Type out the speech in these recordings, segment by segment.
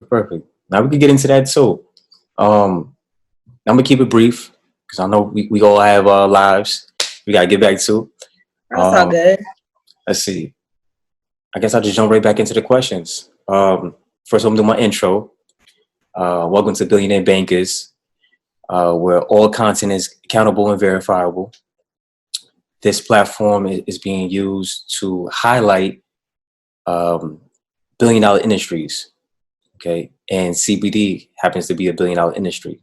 Perfect. Now we can get into that too. I'm gonna keep it brief because I know we all have lives we gotta get back to. That's all Um, good. let's see. I guess I'll just jump right back into the questions. First, I'm gonna do my intro. Welcome to Billionaire Bankers, where all content is accountable and verifiable. This platform is being used to highlight um, billion-dollar industries. Okay, and CBD happens to be a billion-dollar industry.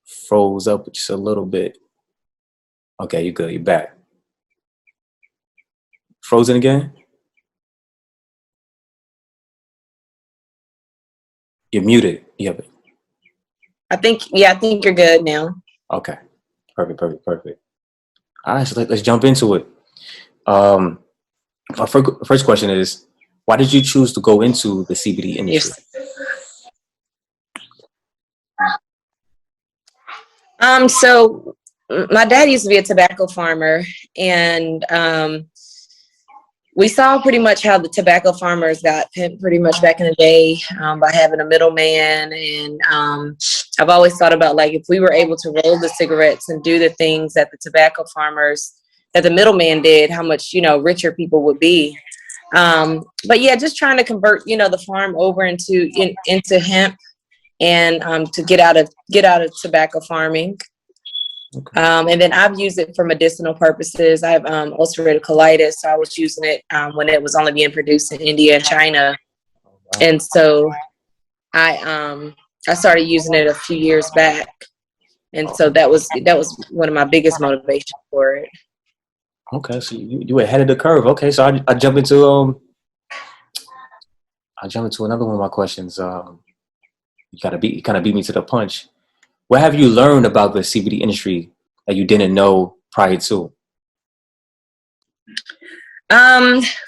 Froze up just a little bit. Okay, you're good. You're back. Frozen again? You're muted. Yep. I think you're good now. Okay. Perfect. All right, so let's jump into it. My first question is, why did you choose to go into the CBD industry? So my dad used to be a tobacco farmer, and we saw pretty much how the tobacco farmers got pimped pretty much back in the day by having a middleman. And I've always thought about, like, if we were able to roll the cigarettes and do the things that the tobacco farmers, that the middleman did, how much, richer people would be. But yeah, just trying to convert, the farm over into hemp, and to get out of tobacco farming. Okay. And then I've used it for medicinal purposes. I have ulcerative colitis, so I was using it when it was only being produced in India and China, and so I started using it a few years back, and so that was one of my biggest motivations for it. Okay, so you were ahead of the curve. Okay, so I jump into another one of my questions. You kind of beat me to the punch. What have you learned about the CBD industry that you didn't know prior to?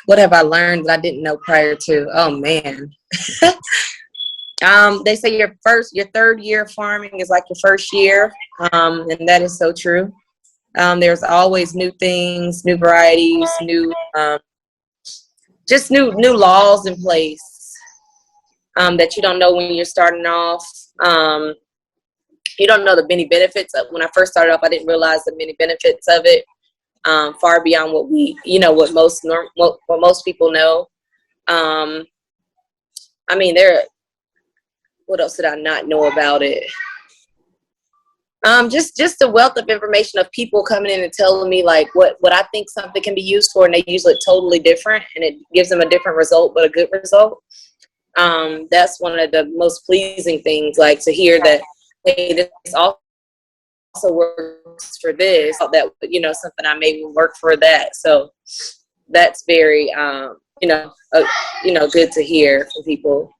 What have I learned that I didn't know prior to? Oh man. They say your third year of farming is like your first year. And that is so true. There's always new things, new varieties, new laws in place that you don't know when you're starting off. You don't know the many benefits. When I first started off, I didn't realize the many benefits of it, far beyond what most people know. What else did I not know about it? Just the wealth of information of people coming in and telling me like what I think something can be used for, and they use it totally different, and it gives them a different result, but a good result. That's one of the most pleasing things, like to hear that, hey, this also works for this, that, something I made will work for that. So that's very, good to hear from people.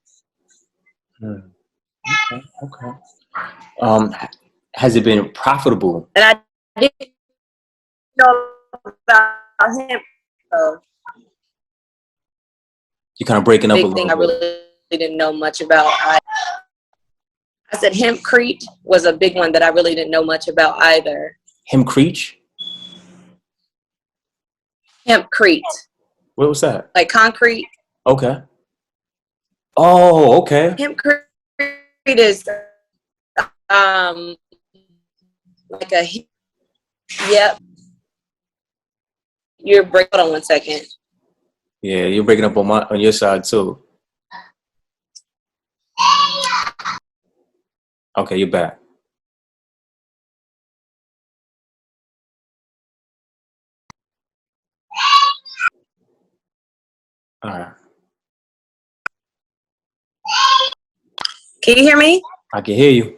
Okay. Has it been profitable? And I didn't know about him. You're kind of breaking up a little bit. I really didn't know much about. I said hempcrete was a big one that I really didn't know much about either. Hempcrete? Hempcrete. What was that? Like concrete. Okay. Oh, okay. Hempcrete is like a, yep. You're breaking. Hold on 1 second. Yeah, you're breaking up on your side too. Okay, you're back. All right. Can you hear me? I can hear you.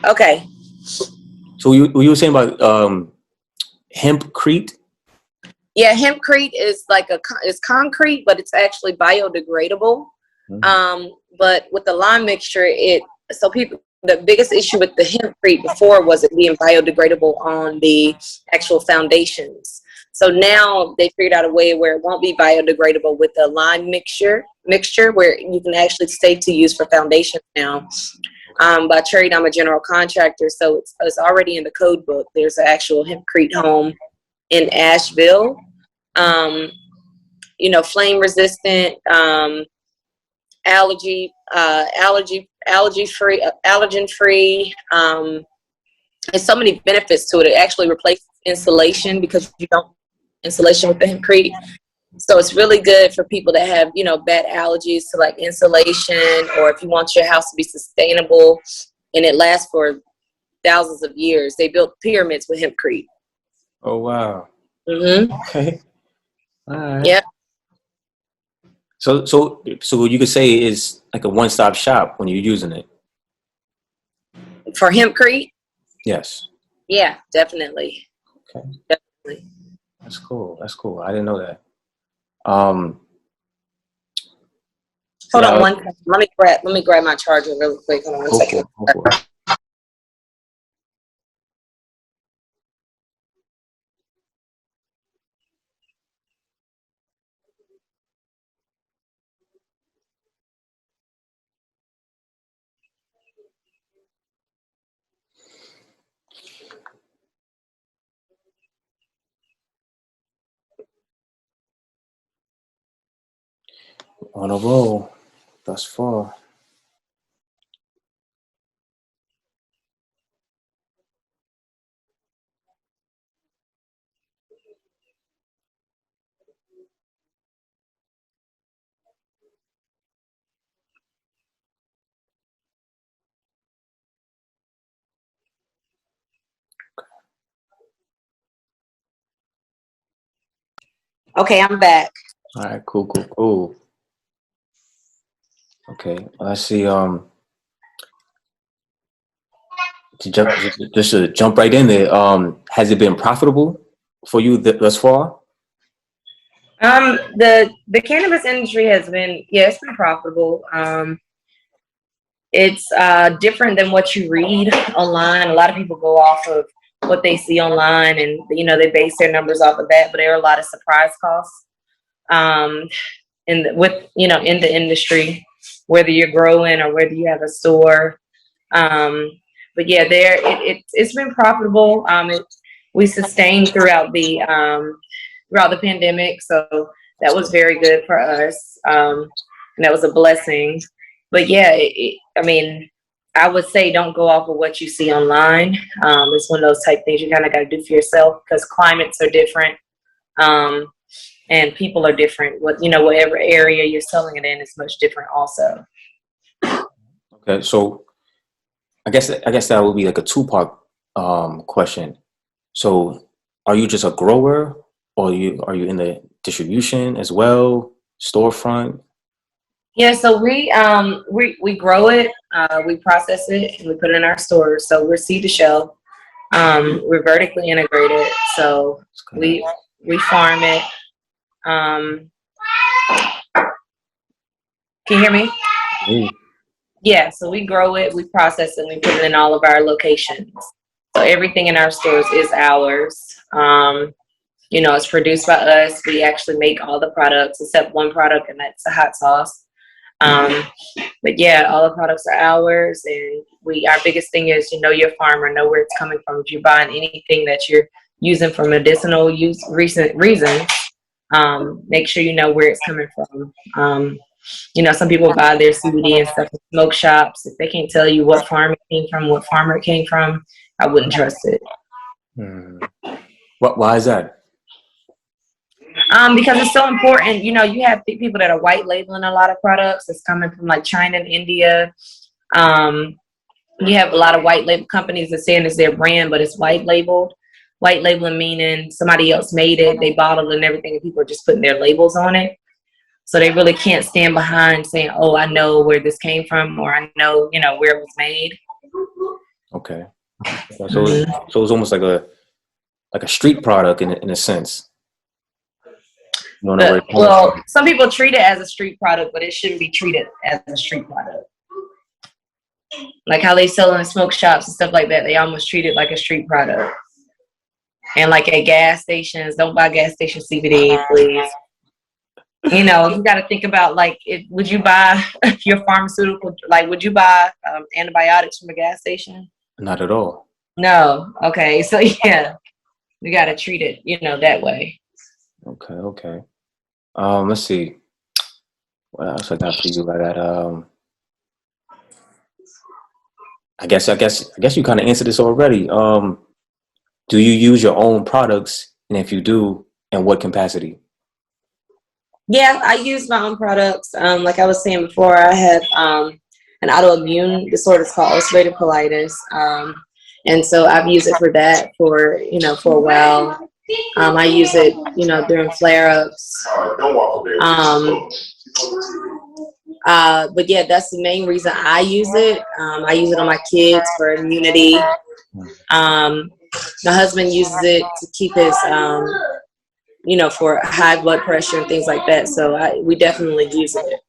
Okay. So you were saying about hempcrete? Yeah, hempcrete is it's concrete, but it's actually biodegradable. Mm-hmm. But with the lime mixture, the biggest issue with the hempcrete before was it being biodegradable on the actual foundations. So now they figured out a way where it won't be biodegradable with the lime mixture where you can actually stay to use for foundations now. By trade, I'm a general contractor, so it's already in the code book. There's an actual hempcrete home in Asheville, flame resistant, allergy allergen free. There's so many benefits to it. It actually replaces insulation because you don't insulation with the hempcrete. So it's really good for people that have, bad allergies to like insulation, or if you want your house to be sustainable and it lasts for thousands of years. They built pyramids with hempcrete. Oh, wow. Mm-hmm. Okay. All right. Yeah. So you could say it's like a one-stop shop when you're using it. For hempcrete? Yes. Yeah, definitely. Okay. Definitely. That's cool. I didn't know that. Hold on one second. Let me grab my charger really quick. Hold on one second. Go for it. On a roll thus far. Okay, I'm back. All right, cool. Okay, let's see. To jump right in there. Has it been profitable for you thus far? The cannabis industry has been, it's been profitable. It's different than what you read online. A lot of people go off of what they see online, and they base their numbers off of that. But there are a lot of surprise costs in the industry, whether you're growing or whether you have a store. But yeah, it's been profitable. We sustained throughout the pandemic, so that was very good for us, and that was a blessing. But yeah, I would say don't go off of what you see online. It's one of those type things you kind of got to do for yourself, because climates are different, and people are different. Whatever area you're selling it in is much different also. Okay, so I guess that would be like a two-part question. So, are you just a grower, or are you in the distribution as well, storefront? Yeah, so we grow it, we process it, and we put it in our stores. So we're seed to shelf. We're vertically integrated, so we farm it. Can you hear me? Mm. Yeah, so we grow it, we process it, and we put it in all of our locations. So everything in our stores is ours. It's produced by us. We actually make all the products except one product, and that's the hot sauce. But yeah, all the products are ours, and our biggest thing is your farmer, know where it's coming from. If you're buying anything that you're using for medicinal reasons, make sure you know where it's coming from. Some people buy their CBD and stuff in smoke shops. If they can't tell you what farm it came from, what farmer it came from, I wouldn't trust it. Why is that? Because it's so important. You have people that are white labeling a lot of products that's coming from like China and India. You have a lot of white label companies that saying it's their brand, but it's white labeled. White labeling meaning somebody else made it, they bottled it and everything, and people are just putting their labels on it. So they really can't stand behind saying, "Oh, I know where this came from," or "I know, where it was made." Okay. So it's almost like a street product in a sense. Well, some people treat it as a street product, but it shouldn't be treated as a street product. Like how they sell in the smoke shops and stuff like that, they almost treat it like a street product. And like at gas stations, don't buy gas station CBD, please. You got to think about would you buy your pharmaceutical, would you buy antibiotics from a gas station? Not at all. No. Okay. So yeah, we got to treat it, that way. Okay. Let's see. What else I got for you? I got I guess you kind of answered this already. Do you use your own products, and if you do, in what capacity? Yeah, I use my own products. Like I was saying before, I have an autoimmune disorder called ulcerative colitis. And so I've used it for that for a while. I use it, during flare-ups. Um, but yeah, that's the main reason I use it. I use it on my kids for immunity. Um, my husband uses it to keep his, for high blood pressure and things like that. So we definitely use it.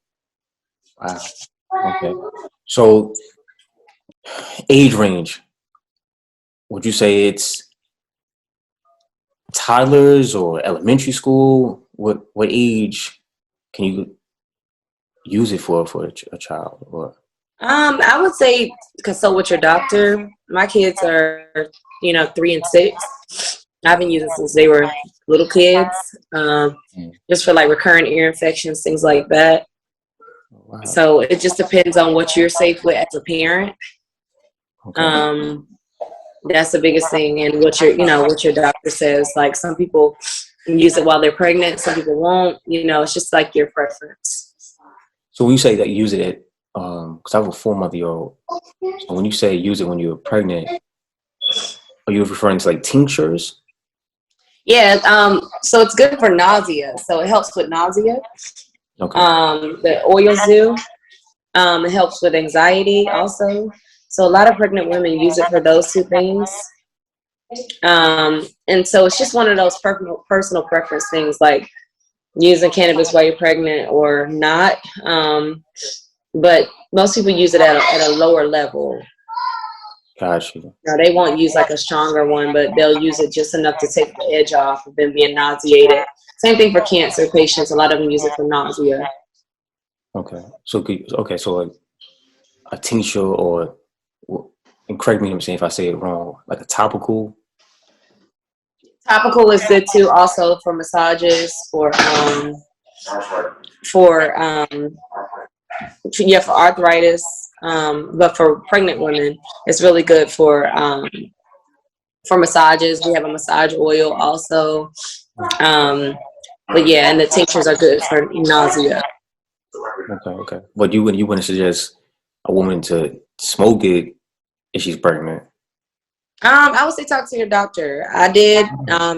Wow. Okay. So age range, would you say it's toddlers or elementary school? What age can you use it for a child? Or I would say consult with your doctor. My kids are, 3 and 6. I've been using since they were little kids, just for like recurrent ear infections, things like that. wow. So it just depends on what you're safe with as a parent. Okay. That's the biggest thing, and what your doctor says. Like some people can use it while they're pregnant, some people won't. It's just like your preference. So when you say that use it, because I have a 4-month-old, so when you say use it when you're pregnant, are you referring to like tinctures? Yeah. So it's good for nausea. So it helps with nausea. Okay. The oils do. It helps with anxiety also. So a lot of pregnant women use it for those two things. And so it's just one of those personal preference things, like using cannabis while you're pregnant or not. But most people use it at a lower level. Gotcha. Now, they won't use like a stronger one, but they'll use it just enough to take the edge off of them being nauseated. Same thing for cancer patients. A lot of them use it for nausea. Okay. So like a tincture or, and correct me if I say it wrong, like a topical. Topical is good too, also for massages, for arthritis. But for pregnant women, it's really good for massages. We have a massage oil also. But yeah, and the tinctures are good for nausea. Okay. But you wouldn't suggest a woman to smoke it if she's pregnant? I would say talk to your doctor. I did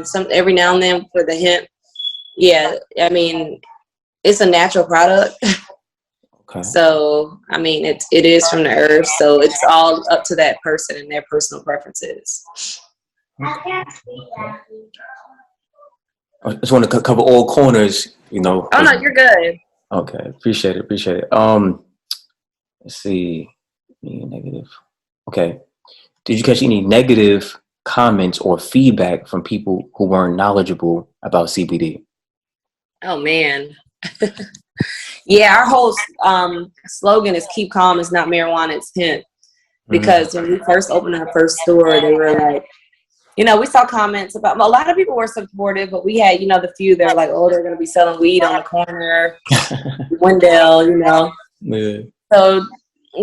some every now and then for the hemp. Yeah, I mean, it's a natural product. Okay. So, I mean, it is from the earth. So it's all up to that person and their personal preferences. Okay. I just want to cover all corners, Oh, no, you're good. Okay. Appreciate it. Let's see. Negative. Okay. Did you catch any negative comments or feedback from people who weren't knowledgeable about CBD? Oh, man. Yeah, our whole slogan is keep calm, it's not marijuana, it's hemp. Because when we first opened our first store, they were like, we saw comments about, a lot of people were supportive, but we had, the few that were like, oh, they're going to be selling weed on the corner, Wendell, Yeah. So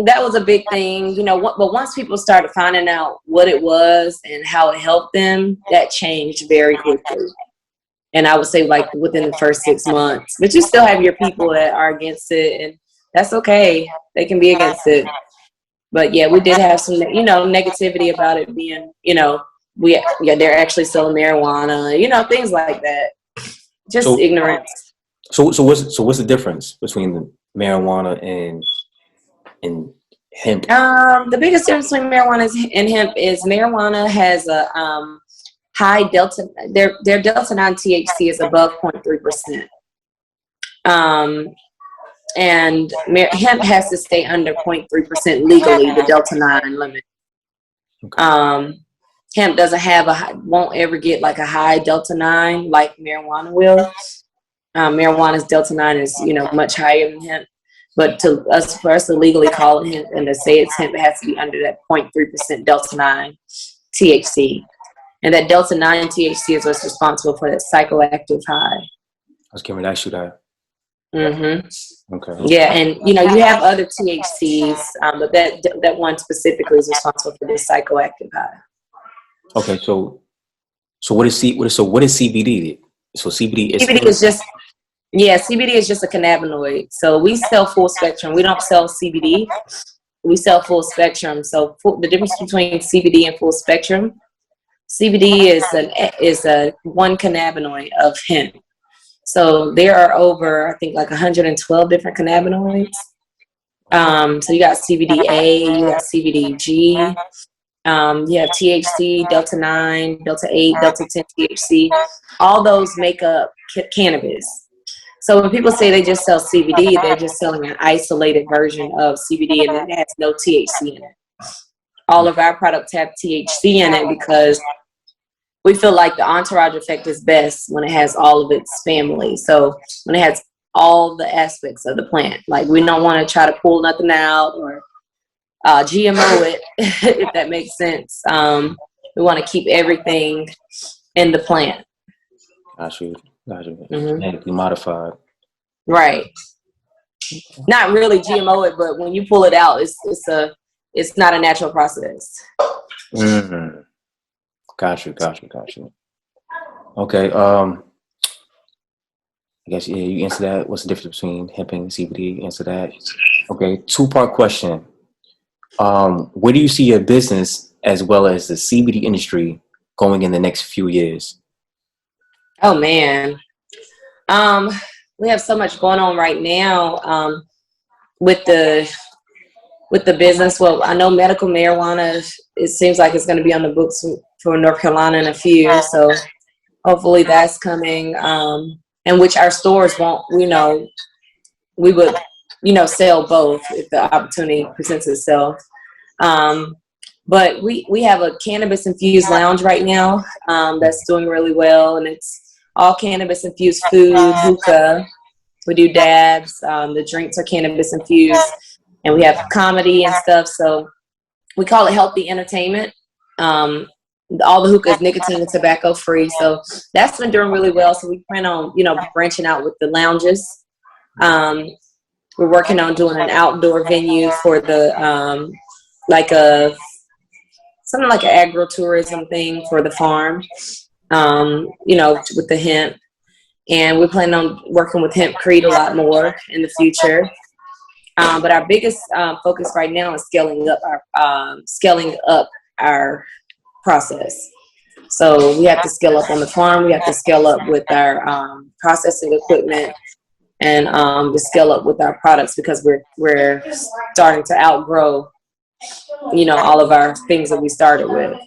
that was a big thing, but once people started finding out what it was and how it helped them, that changed very quickly. And I would say like within the first 6 months, but you still have your people that are against it, and that's okay. They can be against it. But yeah, we did have some, negativity about it being, they're actually selling marijuana, things like that. Just ignorance. So what's the difference between the marijuana and hemp? The biggest difference between marijuana and hemp is marijuana has a high delta. Their delta 9 THC is above 0.3%. And hemp has to stay under 0.3% legally, the delta 9 limit. Okay. Hemp doesn't have won't ever get like a high delta 9 like marijuana will. Marijuana's delta 9 is, much higher than hemp. But for us to legally call it hemp and to say it's hemp, it has to be under that 0.3% delta 9 THC. And that delta 9 THC is what's responsible for that psychoactive high. I was going to ask you that. Mm-hmm. Okay. Yeah, and you have other THCs, but that one specifically is responsible for the psychoactive high. Okay. So what is CBD? So CBD is CBD is just CBD is just a cannabinoid. So we sell full spectrum. We don't sell CBD. We sell full spectrum. So the difference between CBD and full spectrum, CBD is a one cannabinoid of hemp. So there are over, I think, like 112 different cannabinoids. So you got CBDA, you got CBDG, you have THC, Delta 9, Delta 8, Delta 10 THC. All those make up cannabis. So when people say they just sell CBD, they're just selling an isolated version of CBD and it has no THC in it. All of our products have THC in it because we feel like the entourage effect is best when it has all of its family. So when it has all the aspects of the plant, like we don't want to try to pull nothing out or GMO it, if that makes sense. We want to keep everything in the plant. Got you. Mm-hmm. Genetically modified. Right. Not really GMO it, but when you pull it out, it's not a natural process. Mm-hmm. Got you. Okay. I guess you answer that. What's the difference between hemp and CBD? Answer that. Okay. 2-part question. Where do you see your business as well as the CBD industry going in the next few years? Oh man. We have so much going on right now with the business. Well, I know medical marijuana, it seems like it's going to be on the books for North Carolina in a few. So hopefully that's coming. And which our stores won't, we would, sell both if the opportunity presents itself. But we have a cannabis infused lounge right now that's doing really well. And it's all cannabis infused food, hookah. We do dabs. The drinks are cannabis infused. And we have comedy and stuff. So we call it healthy entertainment. All the hookah is nicotine and tobacco free. So that's been doing really well. So we plan on, branching out with the lounges. We're working on doing an outdoor venue for the, something like an agritourism thing for the farm, with the hemp. And we plan on working with Hempcrete a lot more in the future. But our biggest focus right now is scaling up our process. So we have to scale up on the farm. We have to scale up with our processing equipment, and to scale up with our products because we're starting to outgrow, all of our things that we started with.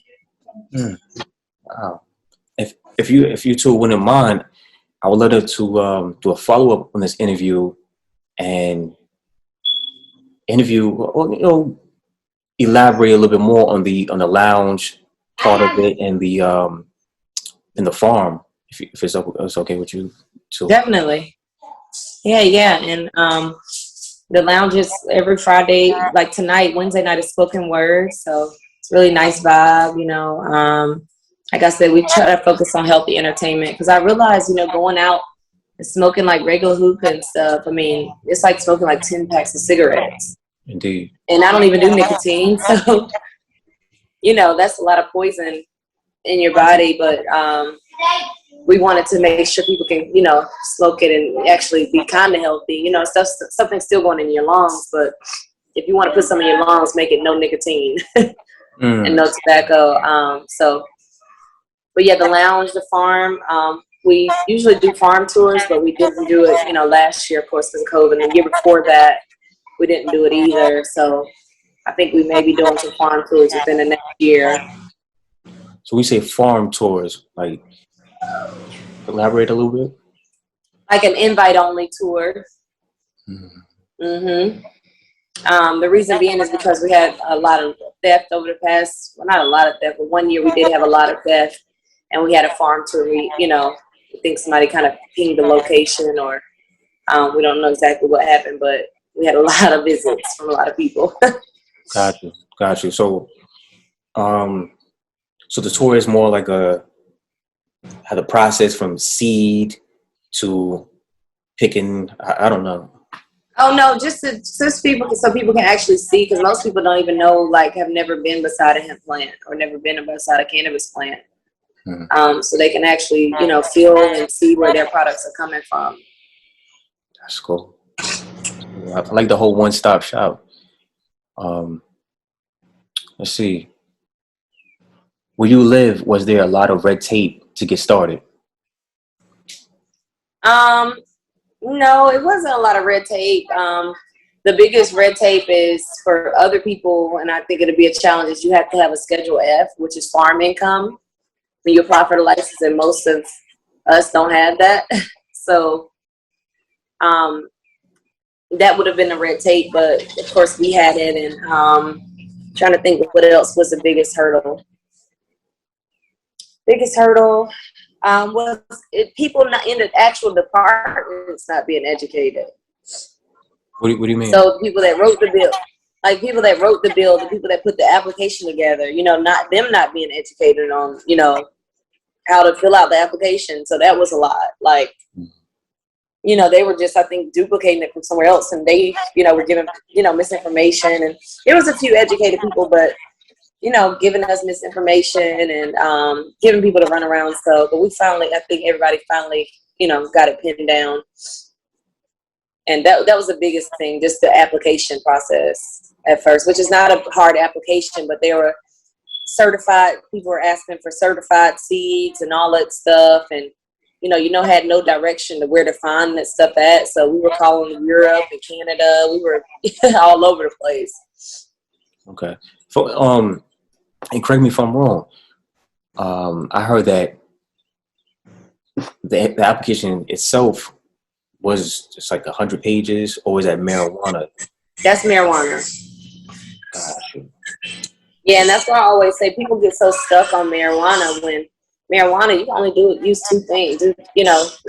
Wow. If you two wouldn't mind, I would love to do a follow up on this interview and elaborate a little bit more on the lounge part of it and the farm, if it's okay with you too. Definitely. Yeah. And the lounge is every Friday, like tonight, Wednesday night is spoken word. So it's really nice vibe, like I said, we try to focus on healthy entertainment because I realize, going out and smoking like regular hookah and stuff, I mean, it's like smoking like 10 packs of cigarettes. Indeed. And I don't even do nicotine. So, that's a lot of poison in your body. But we wanted to make sure people can, smoke it and actually be kind of healthy. Something's still going in your lungs. But if you want to put some in your lungs, make it no nicotine and no tobacco. But yeah, the lounge, the farm, we usually do farm tours, but we didn't do it, last year, of course, because of COVID. And the year before that, we didn't do it either. So I think we may be doing some farm tours within the next year. So we say farm tours, like elaborate a little bit? Like an invite-only tour. The reason being is because we had a lot of theft over the past, well, not a lot of theft, but one year we did have a lot of theft. And we had a farm tour. I think somebody kind of pinged the location, or we don't know exactly what happened, but we had a lot of visits from a lot of people. Got you. So, so the tour is more like how the process from seed to picking? I don't know. Oh no, just people, so people can actually see, because most people don't even know, like, have never been beside a hemp plant or never been beside a cannabis plant. So they can actually, feel and see where their products are coming from. That's cool. I like the whole one-stop shop. Let's see. Where you live, was there a lot of red tape to get started? No, it wasn't a lot of red tape. The biggest red tape is for other people, and I think it'll be a challenge, is you have to have a Schedule F, which is farm income, when you apply for the license, and most of us don't have that. So that would have been the red tape, but of course we had it. And trying to think what else was the biggest hurdle. Was people not in the actual departments not being educated. What do you mean? So people that wrote the bill, the people that put the application together, not being educated on, how to fill out the application. So that was a lot. They were just, I think, duplicating it from somewhere else, and they, were giving, misinformation. And there was a few educated people, but, giving us misinformation and giving people to run around. So, but I think everybody finally, got it pinned down. And that was the biggest thing, just the application process at first, which is not a hard application, but they were certified. People were asking for certified seeds and all that stuff. And, had no direction to where to find that stuff at. So we were calling Europe and Canada. We were all over the place. Okay. And correct me if I'm wrong. I heard that the application itself was just like 100 pages, or was that marijuana? That's marijuana. Gotcha. Yeah, and that's why I always say people get so stuck on marijuana, when marijuana, you can only use two things,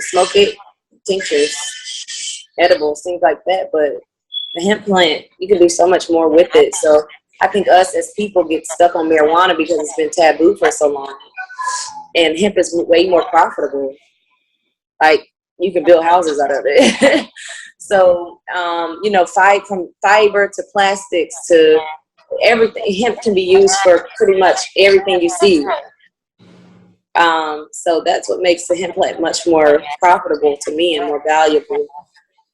smoke it, tinctures, edibles, things like that. But the hemp plant, you can do so much more with it. So I think us as people get stuck on marijuana because it's been taboo for so long. And hemp is way more profitable. Like, you can build houses out of it. So, from fiber to plastics to everything, hemp can be used for pretty much everything you see. So that's what makes the hemp plant much more profitable to me and more valuable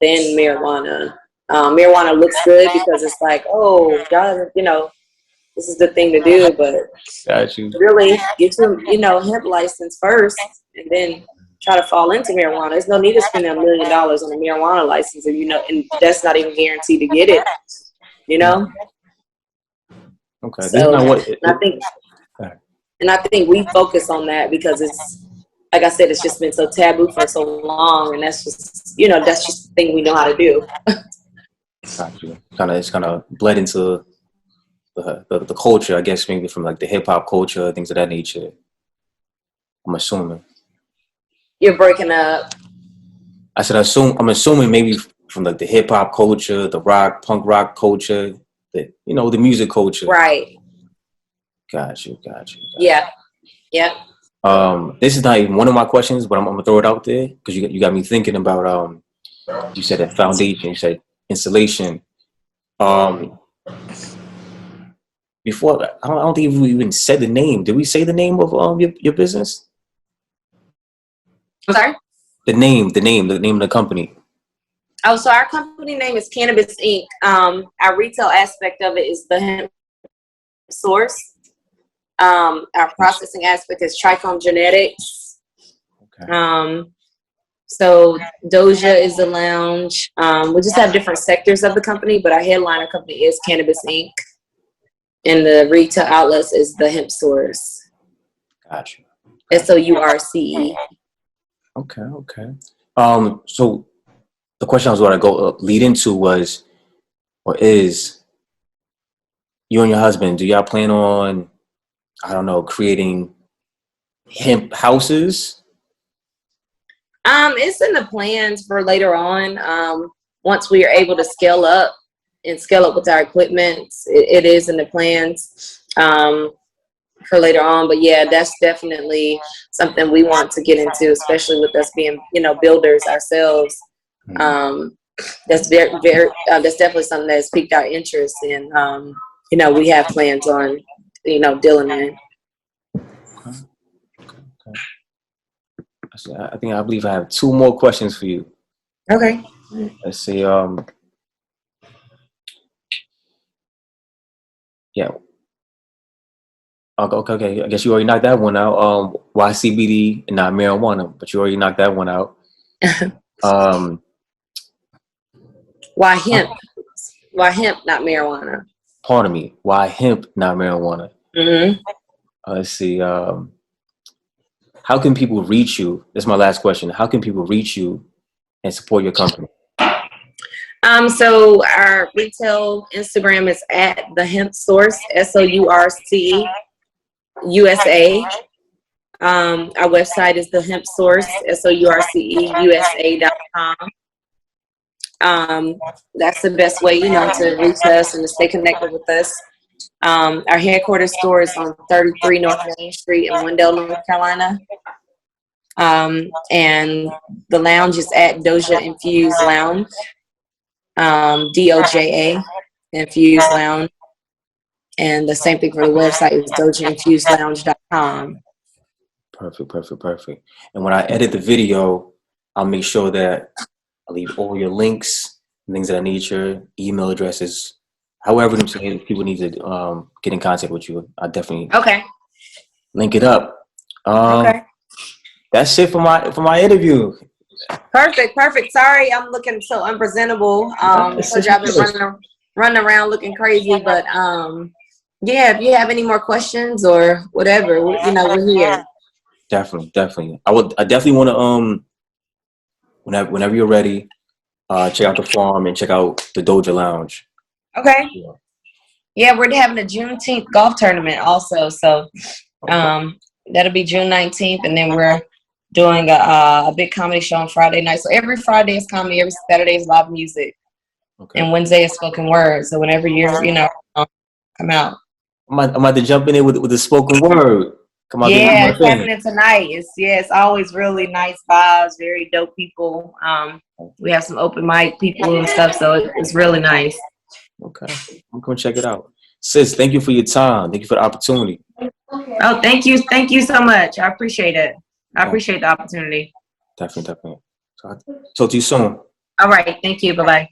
than marijuana. Marijuana looks good because it's like, oh, God, this is the thing to do. But really, get your, hemp license first, and then try to fall into marijuana. There's no need to spend $1 million on a marijuana license, and that's not even guaranteed to get it. Okay. So I think we focus on that because it's, like I said, it's just been so taboo for so long, and that's just, that's just the thing we know how to do. Gotcha. It's kind of bled into the culture, I guess, maybe from like the hip hop culture, things of that nature. I'm assuming. You're breaking up. I said, I'm assuming maybe from like the hip hop culture, the punk rock culture, the music culture. Right. Got you. Yeah. This is not even one of my questions, but I'm gonna throw it out there because you got me thinking about you said that foundation, you said installation. Before, I don't think we even said the name. Did we say the name of your business? I'm sorry? The name of the company. Oh, so our company name is Cannabis Inc. Our retail aspect of it is the hemp source. Our processing aspect is Trichome Genetics. Okay. So Doja is the lounge. We just have different sectors of the company, but our headliner company is Cannabis Inc. And the retail outlets is the Hemp Source. Gotcha. SOURCE. Okay. So the question I was going to lead into is you and your husband, do y'all plan on, I don't know, creating hemp houses? It's in the plans for later on. Once we are able to scale up with our equipment, it is in the plans for later on. But yeah, that's definitely something we want to get into, especially with us being, builders ourselves. That's very that's definitely something that's piqued our interest, and you know, we have plans on, you know, dealing in. Okay. I believe I have 2 more questions for you. Okay. Let's see. Yeah. Okay. I guess you already knocked that one out. Why CBD and not marijuana? But you already knocked that one out. Why hemp? Why hemp, not marijuana? Pardon me. Why hemp, not marijuana? Mm-hmm. Let's see. How can people reach you? That's my last question. How can people reach you and support your company? So our retail Instagram is at the Hemp Source, SOURCE USA. Our website is the Hemp Source, SOURCEUSA.com. That's the best way, you know, to reach us and to stay connected with us. Our headquarters store is on 33 North Main Street in Wendell, North Carolina. And the lounge is at Doja Infused Lounge, DOJA Infused Lounge. And the same thing for the website is dojainfusedlounge.com. Perfect. And when I edit the video, I'll make sure that I leave all your links, things that I need, your email addresses, however people need to get in contact with you. I definitely link it up. Okay. That's it for my interview. Perfect. Sorry, I'm looking so unpresentable. I've been running around looking crazy, but yeah, if you have any more questions or whatever, you know, we're here. Definitely. I definitely want to whenever you're ready, check out the farm and check out the Doja Lounge. Okay. Yeah, we're having a Juneteenth golf tournament also, so that'll be June 19th, and then we're doing a big comedy show on Friday night. So every Friday is comedy, every Saturday is live music, and Wednesday is spoken word. So whenever you're, you know, come out. I'm about to jump in there with the spoken word. Come on, yeah, it's happening tonight. It's always really nice vibes, very dope people. We have some open mic people and stuff, so it's really nice. Okay, I'm gonna check it out. Sis, thank you for your time. Thank you for the opportunity. Oh, thank you so much. I appreciate it. I appreciate the opportunity. Definitely. So talk to you soon. All right, thank you. Bye-bye.